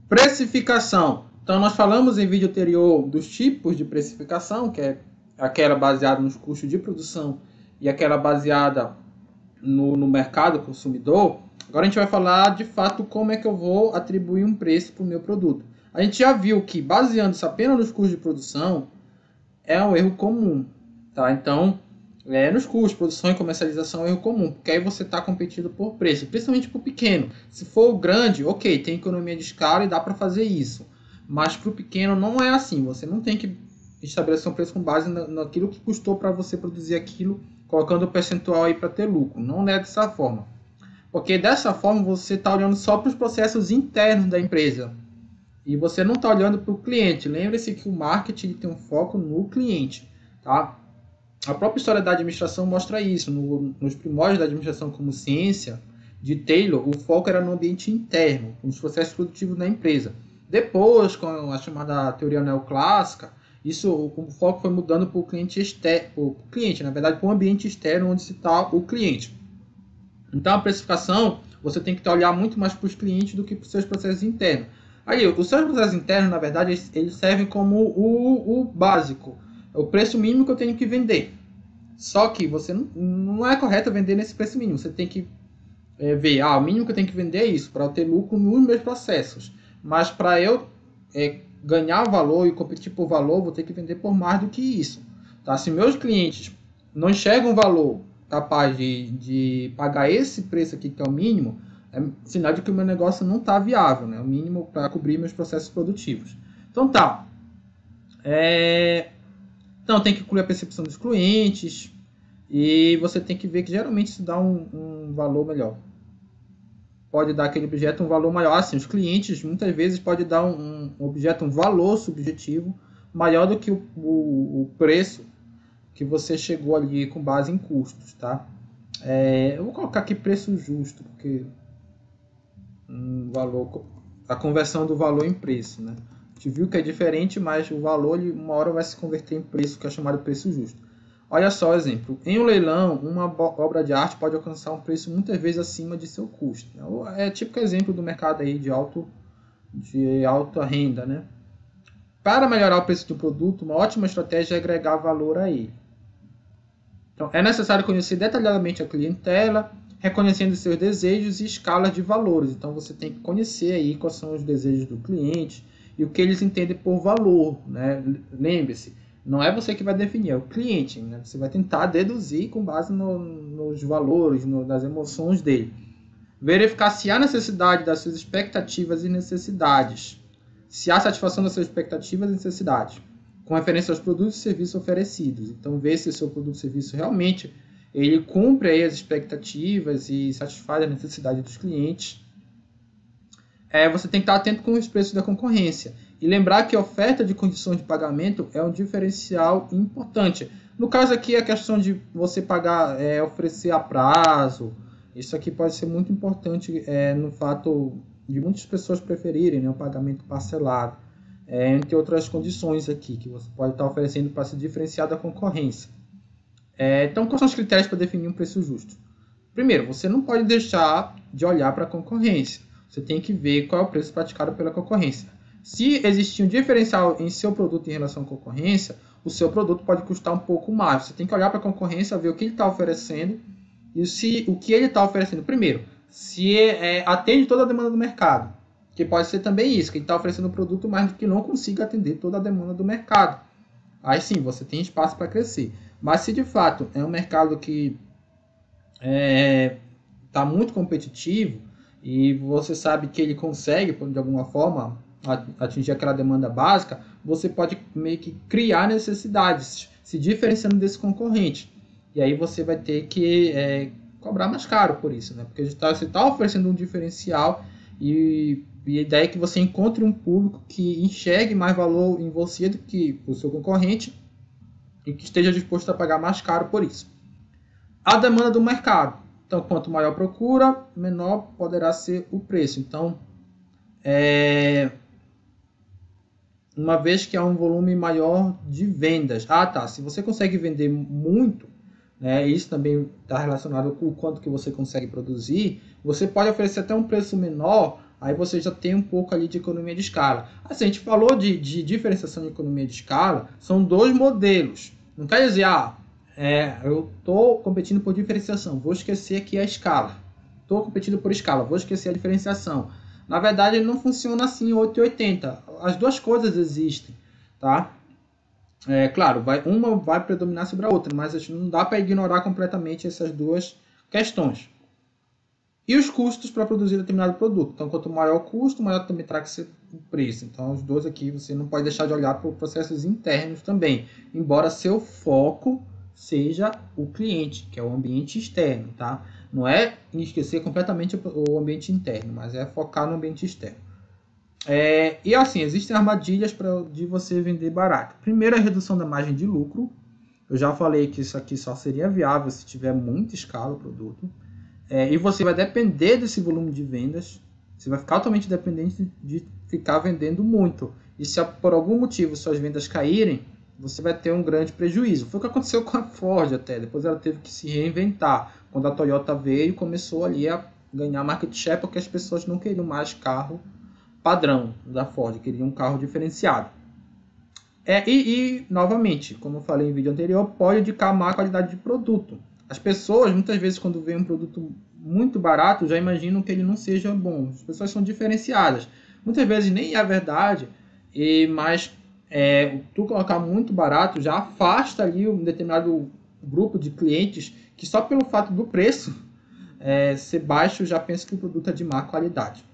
Precificação. Então, nós falamos em vídeo anterior dos tipos de precificação, que é aquela baseada nos custos de produção e aquela baseada no mercado consumidor. Agora a gente vai falar de fato como é que eu vou atribuir um preço para o meu produto. A gente já viu que baseando-se apenas nos custos de produção é um erro comum, tá? Então, nos custos, produção e comercialização é um erro comum, porque aí você está competindo por preço, principalmente para o pequeno. Se for o grande, ok, tem economia de escala e dá para fazer isso. Mas para o pequeno não é assim, você não tem que estabelecer um preço com base naquilo que custou para você produzir aquilo, colocando o percentual aí para ter lucro. Não é dessa forma. Porque dessa forma você está olhando só para os processos internos da empresa. E você não está olhando para o cliente. Lembre-se que o marketing tem um foco no cliente. Tá? A própria história da administração mostra isso. Nos primórdios da administração como ciência, de Taylor, o foco era no ambiente interno, nos processos produtivos da empresa. Depois, com a chamada teoria neoclássica, o foco foi mudando para o cliente externo, na verdade, para o ambiente externo onde se está o cliente. Então, a precificação, você tem que olhar muito mais para os clientes do que para os seus processos internos. Aí, os seus processos internos, na verdade, eles servem como o básico, é o preço mínimo que eu tenho que vender. Só que você não é correto vender nesse preço mínimo, você tem que ver, o mínimo que eu tenho que vender é isso, para eu ter lucro nos meus processos. Mas para eu ganhar valor e competir por valor, vou ter que vender por mais do que isso. Tá? Se meus clientes não enxergam valor capaz de pagar esse preço aqui, que é o mínimo, é sinal de que o meu negócio não está viável, né? O mínimo para cobrir meus processos produtivos. Então tá. Então tem que incluir a percepção dos clientes e você tem que ver que geralmente isso dá um valor melhor. Pode dar aquele objeto um valor maior. Assim, os clientes muitas vezes podem dar um objeto um valor subjetivo maior do que o preço que você chegou ali com base em custos, tá? Eu vou colocar aqui preço justo, porque a conversão do valor em preço, né? A gente viu que é diferente, mas o valor uma hora vai se converter em preço, que é chamado preço justo. Olha só o exemplo. Em um leilão, uma obra de arte pode alcançar um preço muitas vezes acima de seu custo. É típico exemplo do mercado aí de alta renda, né? Para melhorar o preço do produto, uma ótima estratégia é agregar valor a ele. Então, é necessário conhecer detalhadamente a clientela, reconhecendo seus desejos e escalas de valores. Então, você tem que conhecer aí quais são os desejos do cliente e o que eles entendem por valor, né? Lembre-se, não é você que vai definir, é o cliente, né? Você vai tentar deduzir com base nos valores, nas emoções dele. Verificar se há necessidade das suas expectativas e necessidades. Se há satisfação das suas expectativas e necessidades. Com referência aos produtos e serviços oferecidos. Então, ver se o seu produto e serviço realmente ele cumpre aí as expectativas e satisfaz a necessidade dos clientes. Você tem que estar atento com os preços da concorrência. E lembrar que a oferta de condições de pagamento é um diferencial importante. No caso aqui, a questão de você pagar, oferecer a prazo. Isso aqui pode ser muito importante no fato de muitas pessoas preferirem, né, o pagamento parcelado. Entre outras condições aqui que você pode estar oferecendo para se diferenciar da concorrência. Então, quais são os critérios para definir um preço justo? Primeiro, você não pode deixar de olhar para a concorrência. Você tem que ver qual é o preço praticado pela concorrência. Se existir um diferencial em seu produto em relação à concorrência, o seu produto pode custar um pouco mais. Você tem que olhar para a concorrência, ver o que ele está oferecendo e se o que ele está oferecendo, primeiro, se atende toda a demanda do mercado. Que pode ser também isso, que ele está oferecendo um produto, mas que não consiga atender toda a demanda do mercado. Aí sim, você tem espaço para crescer. Mas se de fato é um mercado que está muito competitivo e você sabe que ele consegue, de alguma forma, atingir aquela demanda básica, você pode meio que criar necessidades, se diferenciando desse concorrente. E aí você vai ter que cobrar mais caro por isso, né? Porque você está oferecendo um diferencial e a ideia é que você encontre um público que enxergue mais valor em você do que o seu concorrente e que esteja disposto a pagar mais caro por isso. A demanda do mercado. Então, quanto maior a procura, menor poderá ser o preço. Então, uma vez que há um volume maior de vendas. Se você consegue vender muito, né, isso também está relacionado com o quanto que você consegue produzir, você pode oferecer até um preço menor, aí você já tem um pouco ali de economia de escala. Assim, a gente falou de diferenciação de economia de escala, são dois modelos. Não quer dizer, eu estou competindo por diferenciação, vou esquecer aqui a escala. Estou competindo por escala, vou esquecer a diferenciação. Na verdade, ele não funciona assim 880. As duas coisas existem, tá? Claro, uma vai predominar sobre a outra, mas não dá para ignorar completamente essas duas questões. E os custos para produzir determinado produto. Então, quanto maior o custo, maior também terá que ser o preço. Então, os dois aqui você não pode deixar de olhar para os processos internos também, embora seu foco seja o cliente, que é o ambiente externo, tá? Não é esquecer completamente o ambiente interno, mas é focar no ambiente externo. E assim, existem armadilhas de você vender barato. Primeiro, a redução da margem de lucro. Eu já falei que isso aqui só seria viável se tiver muita escala o produto. E você vai depender desse volume de vendas. Você vai ficar totalmente dependente de ficar vendendo muito. E se por algum motivo suas vendas caírem, você vai ter um grande prejuízo. Foi o que aconteceu com a Ford até. Depois ela teve que se reinventar. Quando a Toyota veio, começou ali a ganhar market share porque as pessoas não queriam mais carro padrão da Ford, queriam um carro diferenciado. Novamente, como eu falei em vídeo anterior, pode indicar má qualidade de produto. As pessoas, muitas vezes, quando veem um produto muito barato, já imaginam que ele não seja bom. As pessoas são diferenciadas. Muitas vezes nem é verdade, mas tu colocar muito barato já afasta ali um determinado grupo de clientes que só pelo fato do preço ser baixo já pensa que o produto é de má qualidade.